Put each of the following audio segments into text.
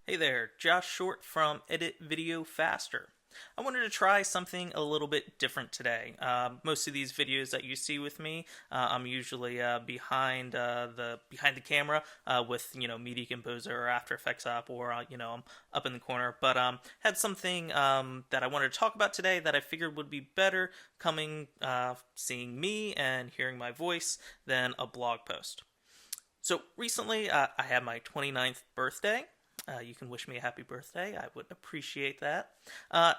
Hey there, Josh Short from Edit Video Faster. I wanted to try something a little bit different today. Most of these videos that you see with me, I'm usually behind the camera with Media Composer or After Effects up, or I'm up in the corner. But had something that I wanted to talk about today that I figured would be better coming seeing me and hearing my voice than a blog post. So recently, I had my 29th birthday. You can wish me a happy birthday. I would appreciate that.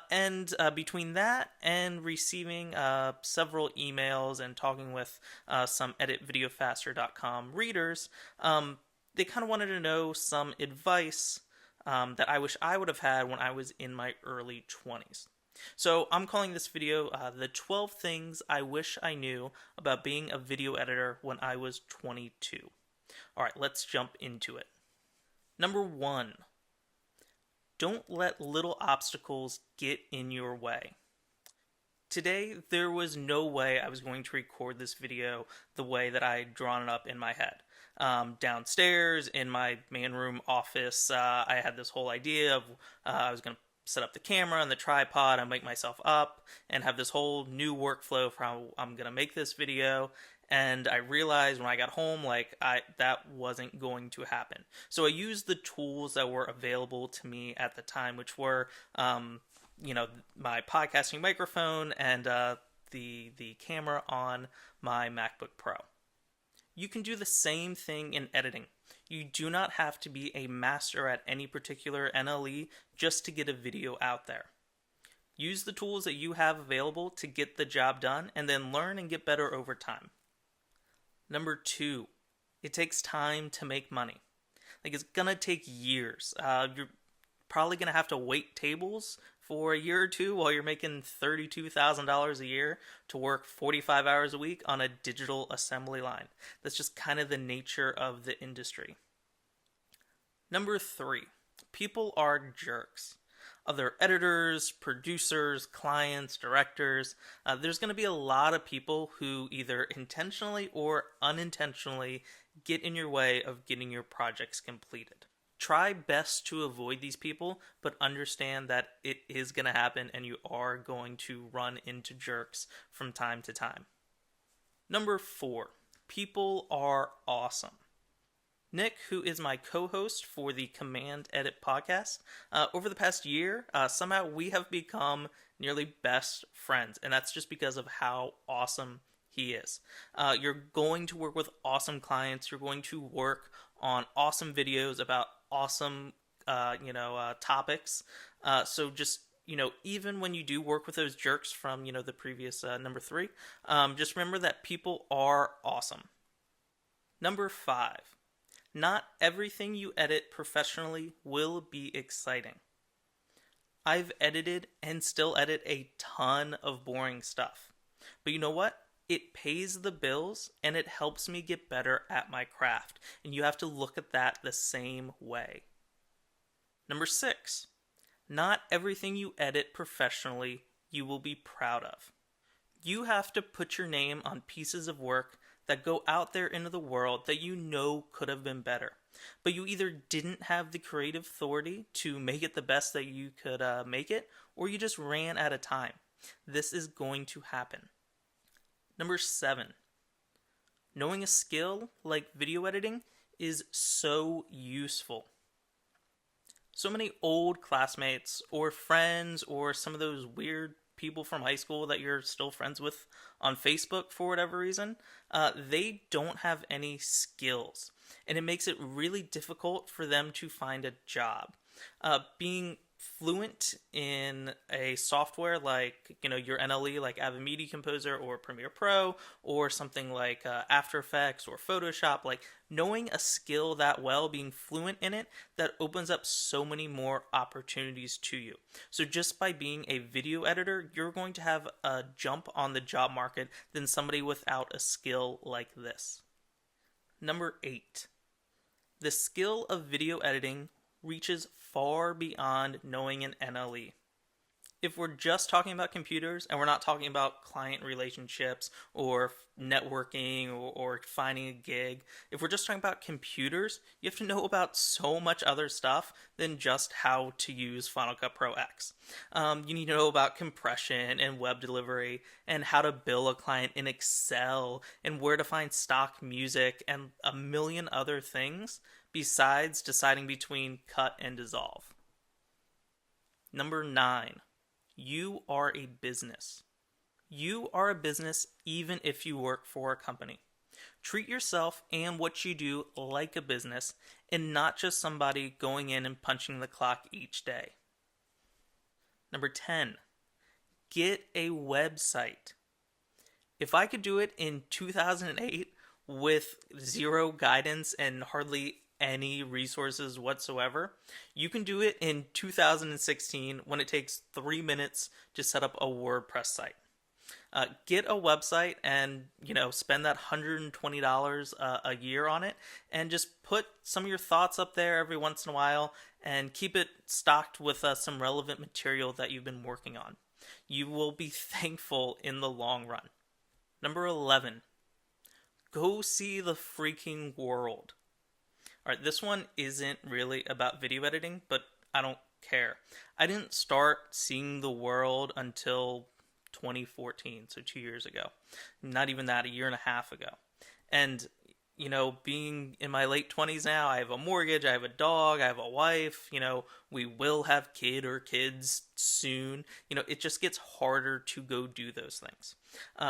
And between that and receiving several emails and talking with some editvideofaster.com readers, they kind of wanted to know some advice that I wish I would have had when I was in my early 20s. So I'm calling this video the 12 things I wish I knew about being a video editor when I was 22. All right, let's jump into it. Number 1, don't let little obstacles get in your way. Today, there was no way I was going to record this video the way that I had drawn it up in my head. Downstairs in my main room office, I had this whole idea of I was going to set up the camera and the tripod and make myself up and have this whole new workflow for how I'm going to make this video. And I realized when I got home, that wasn't going to happen. So I used the tools that were available to me at the time, which were, my podcasting microphone and the camera on my MacBook Pro. You can do the same thing in editing. You do not have to be a master at any particular NLE just to get a video out there. Use the tools that you have available to get the job done, and then learn and get better over time. Number 2, it takes time to make money. It's gonna take years. You're probably gonna have to wait tables for a year or two while you're making $32,000 a year to work 45 hours a week on a digital assembly line. That's just kind of the nature of the industry. Number 3, people are jerks. Other editors, producers, clients, directors. There's going to be a lot of people who either intentionally or unintentionally get in your way of getting your projects completed. Try best to avoid these people, but understand that it is going to happen and you are going to run into jerks from time to time. Number 4, people are awesome. Nick, who is my co-host for the Command Edit podcast, over the past year, somehow we have become nearly best friends, and that's just because of how awesome he is. You're going to work with awesome clients. You're going to work on awesome videos about awesome, topics. So just, even when you do work with those jerks from, the previous number 3, just remember that people are awesome. Number 5. Not everything you edit professionally will be exciting. I've edited and still edit a ton of boring stuff. But you know what? It pays the bills and it helps me get better at my craft. And you have to look at that the same way. Number 6. Not everything you edit professionally you will be proud of. You have to put your name on pieces of work that go out there into the world that you know could have been better. But you either didn't have the creative authority to make it the best that you could make it, or you just ran out of time. This is going to happen. Number 7. Knowing a skill like video editing is so useful. So many old classmates or friends or some of those weird people from high school that you're still friends with on Facebook for whatever reason, they don't have any skills. And it makes it really difficult for them to find a job. Being fluent in a software like, your NLE, like Avid Media Composer or Premiere Pro, or something like After Effects or Photoshop, knowing a skill that well, being fluent in it, that opens up so many more opportunities to you. So just by being a video editor, you're going to have a jump on the job market than somebody without a skill like this. Number 8. The skill of video editing reaches far beyond knowing an NLE. If we're just talking about computers and we're not talking about client relationships or networking or finding a gig, if we're just talking about computers, you have to know about so much other stuff than just how to use Final Cut Pro X. You need to know about compression and web delivery and how to bill a client in Excel and where to find stock music and a million other things besides deciding between cut and dissolve. Number 9. You are a business. You are a business even if you work for a company. Treat yourself and what you do like a business and not just somebody going in and punching the clock each day. Number 10. Get a website. If I could do it in 2008 with zero guidance and hardly any resources whatsoever, you can do it in 2016 when it takes 3 minutes to set up a WordPress site. Get a website and spend that $120 a year on it, and just put some of your thoughts up there every once in a while, and keep it stocked with some relevant material that you've been working on. You will be thankful in the long run. Number 11. Go see the freaking world. Alright, this one isn't really about video editing, but I don't care. I didn't start seeing the world until 2014, so 2 years ago. Not even that, a year and a half ago. And, being in my late 20s now, I have a mortgage, I have a dog, I have a wife, we will have kids soon. It just gets harder to go do those things.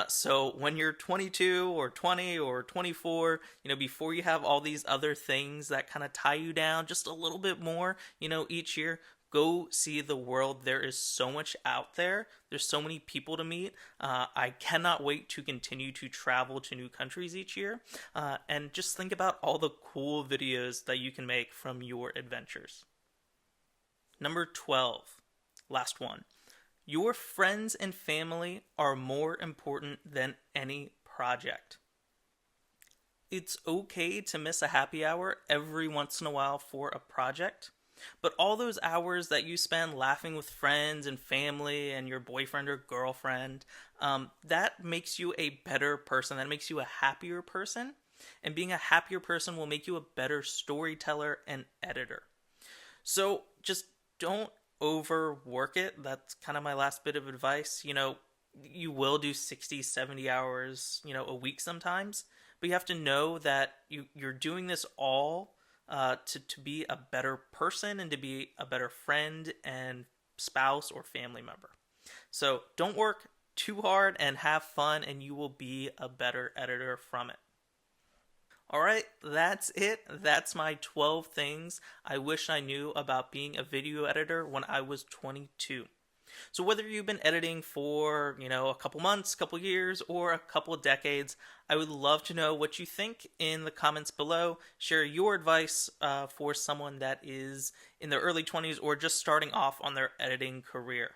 So when you're 22 or 20 or 24, before you have all these other things that kind of tie you down just a little bit more, each year, go see the world. There is so much out there. There's so many people to meet. I cannot wait to continue to travel to new countries each year. And just think about all the cool videos that you can make from your adventures. Number 12. Last one. Your friends and family are more important than any project. It's okay to miss a happy hour every once in a while for a project. But all those hours that you spend laughing with friends and family and your boyfriend or girlfriend, that makes you a better person. That makes you a happier person. And being a happier person will make you a better storyteller and editor. So just don't overwork it. That's kind of my last bit of advice. You will do 60, 70 hours, a week sometimes. But you have to know that you're doing this all to be a better person and to be a better friend and spouse or family member. So don't work too hard and have fun, and you will be a better editor from it. Alright, that's it. That's my 12 things I wish I knew about being a video editor when I was 22. So whether you've been editing for, a couple months, couple years, or a couple decades, I would love to know what you think in the comments below. Share your advice for someone that is in their early 20s or just starting off on their editing career.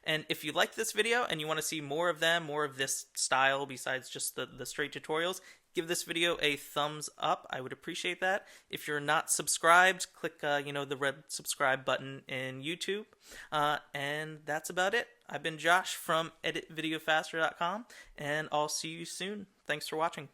And if you like this video and you want to see more of them, more of this style besides just the straight tutorials, give this video a thumbs up. I would appreciate that. If you're not subscribed, click the red subscribe button in YouTube. And that's about it. I've been Josh from editvideofaster.com, and I'll see you soon. Thanks for watching.